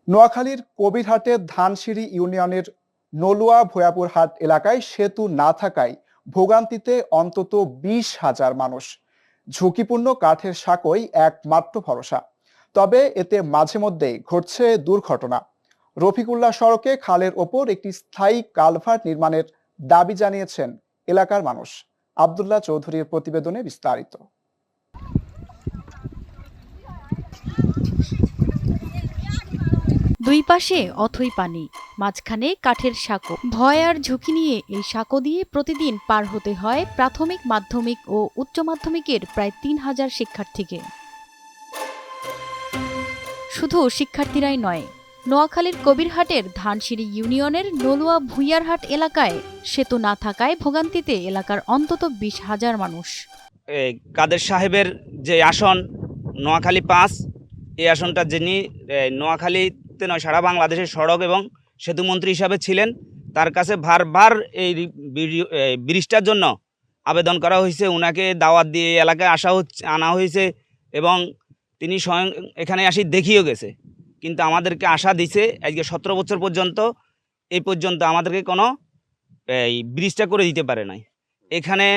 নোয়াখালীর কবিরহাটের ধানসিঁড়ি ইউনিয়নের নলুয়া ভয়াপুর হাট এলাকায় সেতু না থাকায় ভোগান্তিতে অন্তত 20,000 মানুষ। ঝুঁকিপূর্ণ কাঠের সাঁকোই একমাত্র ভরসা। তবে এতে মাঝে মধ্যেই ঘটছে দুর্ঘটনা। রফিকুল্লাহ সড়কে খালের ওপর একটি স্থায়ী কালভার্ট নির্মাণের দাবি জানিয়েছেন এলাকার মানুষ। আব্দুল্লাহ চৌধুরীর প্রতিবেদনে বিস্তারিত। দুই পাশে অথই পানি, মাঝখানে কাঠের সাঁকো। ভয় আর ঝুঁকি নিয়ে এই সাঁকো দিয়ে প্রতিদিন পার হতে হয় প্রাথমিক, মাধ্যমিক ও উচ্চ মাধ্যমিকের প্রায় 3,000 শিক্ষার্থীকে। শুধু শিক্ষার্থীরাই নয়, নোয়াখালীর কবিরহাটের ধানসিঁড়ি ইউনিয়নের নলুয়া ভুইয়ারহাট এলাকায় সেতু না থাকায় ভোগান্তিতে এলাকার অন্তত 20,000 মানুষ। কাদের সাহেবের যে আসন নোয়াখালী 5, এই আসনটা যিনি নোয়াখালীতে নয় সারা বাংলাদেশের সড়ক এবং সেতু মন্ত্রী হিসাবে ছিলেন, তার কাছে বারবার এই ব্রিজটার জন্য আবেদন করা হয়েছে। ওনাকে দাওয়াত দিয়ে এলাকায় আনা হয়েছে এবং তিনি স্বয়ং এখানে আসি দেখিয়েও গেছে, কিন্তু আমাদেরকে আশা দিছে আজকে 17 বছর পর্যন্ত এই পর্যন্ত আমাদেরকে কোনো এই ব্রিজটা করে দিতে পারে নাই। এখানে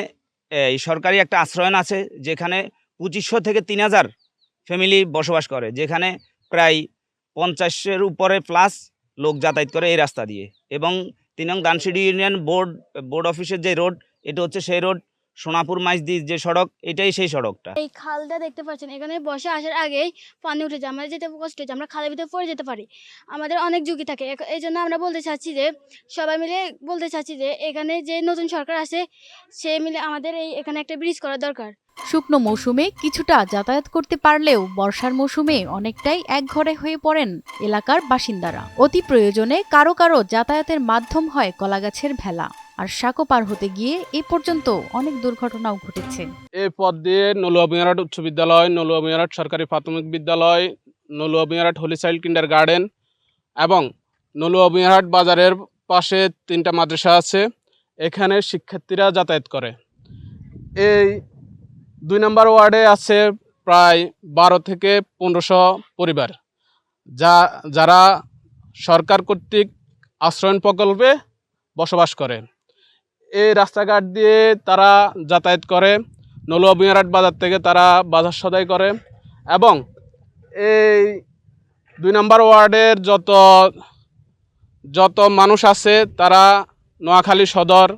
এই সরকারি একটা আশ্রয়ন আছে যেখানে 2500 থেকে 3000 ফ্যামিলি বসবাস করে, যেখানে প্রায় 50-এর উপরে প্লাস লোক যাতায়াত করে এই রাস্তা দিয়ে। এবং 3 নং ধানসিঁড়ি ইউনিয়ন বোর্ড অফিসের যে রোড, এটা হচ্ছে সেই রোড। সোনাপুর মাইজদি যে সড়ক, এটাই সেই সড়কটা। এই খালটা দেখতে পাচ্ছেন, এখানে বর্ষা আসার আগেই পানি উঠে যায়, আমাদের যেতে কষ্ট হচ্ছে, আমরা খালের ভিতরে পড়ে যেতে পারি, আমাদের অনেক ঝুঁকি থাকে। এই জন্য আমরা বলতে চাচ্ছি যে সবাই মিলে এখানে যে নতুন সরকার আছে সে মিলে আমাদের এখানে একটা ব্রিজ করা দরকার। শুকনো মৌসুমে কিছুটা যাতায়াত করতে পারলেও বর্ষার মৌসুমে অনেকটাই একঘরে হয়ে পড়েন এলাকার বাসিন্দারা। অতি প্রয়োজনে কারো কারো যাতায়াতের মাধ্যম হয় কলাগাছের ভেলা, আর সাঁকো পার হতে গিয়ে এ পর্যন্ত অনেক দুর্ঘটনাও ঘটেছে। এই পথ দিয়ে নলুয়া ভুইয়ারহাট উচ্চ বিদ্যালয়, নলুয়া ভুইয়ারহাট সরকারি প্রাথমিক বিদ্যালয়, নলুয়া ভুইয়ারহাট হোলি চাইল্ড কিন্ডার গার্ডেন এবং নলুয়া ভুইয়ারহাট বাজারের পাশে 3টা মাদ্রাসা আছে। এখানে শিক্ষার্থীরা যাতায়াত করে। এই 2 নম্বর ওয়ার্ডে আছে প্রায় 12 থেকে 1500 পরিবার, যারা সরকার কর্তৃক আশ্রয়ণ প্রকল্পে বসবাস করে। এই রাস্তাঘাট দিয়ে তারা যাতায়াত করে। নলুয়া ভুইয়ারহাট বাজার থেকে তারা বাজার সদাই করে এবং এই 2 নম্বর ওয়ার্ডের যত মানুষ আছে তারা নোয়াখালী সদর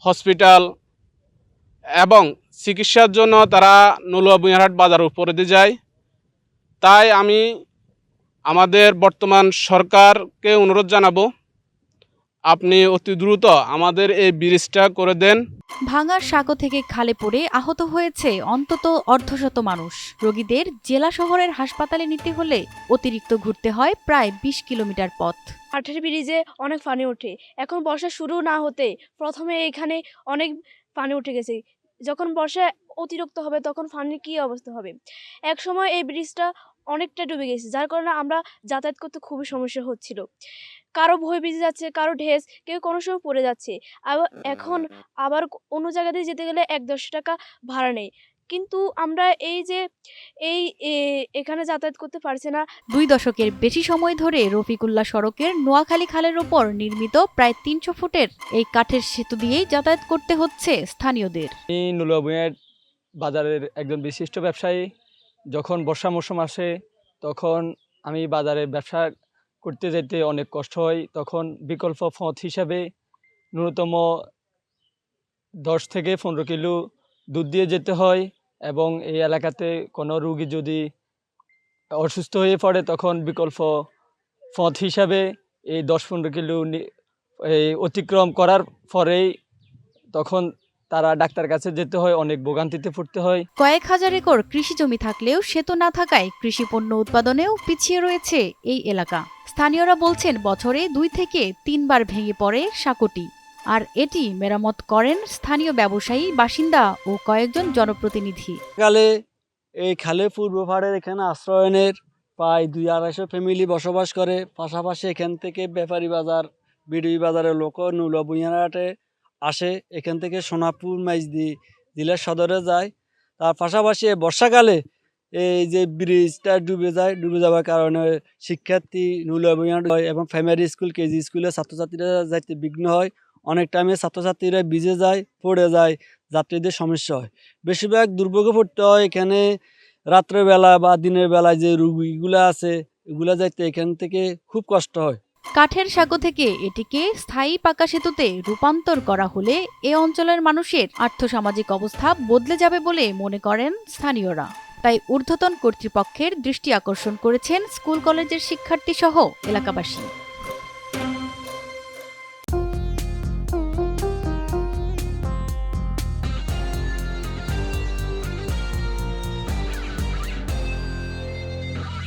হসপিটাল এবং চিকিৎসার জন্য তারা নলুয়া ভুইয়ারহাট বাজার উপরে দিয়ে যায়। তাই আমি আমাদের বর্তমান সরকারকে অনুরোধ জানাবো, আপনি অতি দ্রুত আমাদের এই ব্রিজটা করে দেন। ভাঙার সাঁকো থেকে খালে পড়ে আহত হয়েছে অন্তত অর্ধশত মানুষ। রোগীদের জেলা শহরের হাসপাতালে নিতে হলে অতিরিক্ত ঘুরতে হয় প্রায় 20 কিলোমিটার পথ। কাঠের ব্রিজে অনেক পানি ওঠে, এখন বর্ষা শুরু না হতে প্রথমে এখানে অনেক পানি উঠে গেছে। যখন বর্ষা অতিরিক্ত হবে তখন পানির কী অবস্থা হবে। এক সময় এই ব্রিজটা অনেকটা ডুবে গেছে, যার কারণে আমরা যাতায়াত করতে খুবই সমস্যা হচ্ছিল। কারো ভয় বেজে যাচ্ছে, কারো ঢেস, কেউ কোনো সময় পড়ে যাচ্ছে। এখন আবার অন্য জায়গাতে যেতে গেলে 1-10 টাকা ভাড়া নেই, কিন্তু আমরা এখানে যাতায়াত করতে পারছি না। 2 দশকের বেশি সময় ধরে রফিকুল্লাহ সড়কের নোয়াখালী খালের ওপর নির্মিত প্রায় 300 ফুটের এই কাঠের সেতু দিয়েই যাতায়াত করতে হচ্ছে স্থানীয়দের। আমি নলুয়া ভুইয়ারহাট বাজারের একজন বিশিষ্ট ব্যবসায়ী। যখন বর্ষা মৌসুম আসে তখন আমি বাজারে ব্যবসা করতে যেতে অনেক কষ্ট হয়। তখন বিকল্প পথ হিসাবে ন্যূনতম 10 থেকে 15 কিলো দুধ দিয়ে যেতে হয় এবং এই এলাকাতে কোনো রুগী যদি অসুস্থ হয়ে পড়ে তখন বিকল্প পথ হিসাবে এই 10-15 কিলো এই অতিক্রম করার পরেই তখন তারা ডাক্তার কাছে যেতে হয়, অনেক ভোগান্তিতে পড়তে হয়। কয়েক হাজার একর কৃষি জমি থাকলেও সেতু না থাকায় কৃষি পণ্য উৎপাদনেও পিছিয়ে রয়েছে এই এলাকা। স্থানীয়রা বলছেন বছরে 2 থেকে 3 বার ভেঙে পড়ে সাঁকোটি, আর এটি মেরামত করেন স্থানীয় ব্যবসায়ী, বাসিন্দা ও কয়েকজন জনপ্রতিনিধি। কালে এই খালে পূর্ব পাড়ের এখানে আশ্রয়নের প্রায় 200-250 ফ্যামিলি বসবাস করে। পাশাপাশি এখান থেকে ব্যাপারী বাজার, বিডি বাজারের লোক নলুয়া ভুইয়ারহাটে আসে। এখান থেকে সোনাপুর মাইজদি জেলার সদরে যায়। তার পাশাপাশি বর্ষাকালে এই যে ব্রিজটা ডুবে যাওয়ার কারণে শিক্ষার্থী নলুয়া বুনিয়ারহাট হয় এবং প্রাইমারি স্কুল কেজি স্কুলে ছাত্রছাত্রীরা যাইতে বিঘ্ন হয়। অনেক টাইমে ছাত্রছাত্রীরা ভিজে যায়, পড়ে যায়, যাত্রীদের সমস্যা হয়। বেশিরভাগ দুর্ভোগে পড়তে হয় এখানে রাত্রেবেলা বা দিনের বেলায় যে রুগীগুলো আছে এগুলা যাইতে এখান থেকে খুব কষ্ট হয়। কাঠের সাঁকো থেকে এটিকে স্থায়ী পাকা সেতুতে রূপান্তর করা হলে এ অঞ্চলের মানুষের আর্থসামাজিক অবস্থা বদলে যাবে বলে মনে করেন স্থানীয়রা। তাই ঊর্ধ্বতন কর্তৃপক্ষের দৃষ্টি আকর্ষণ করেছেন স্কুল কলেজের শিক্ষার্থী সহ এলাকাবাসী।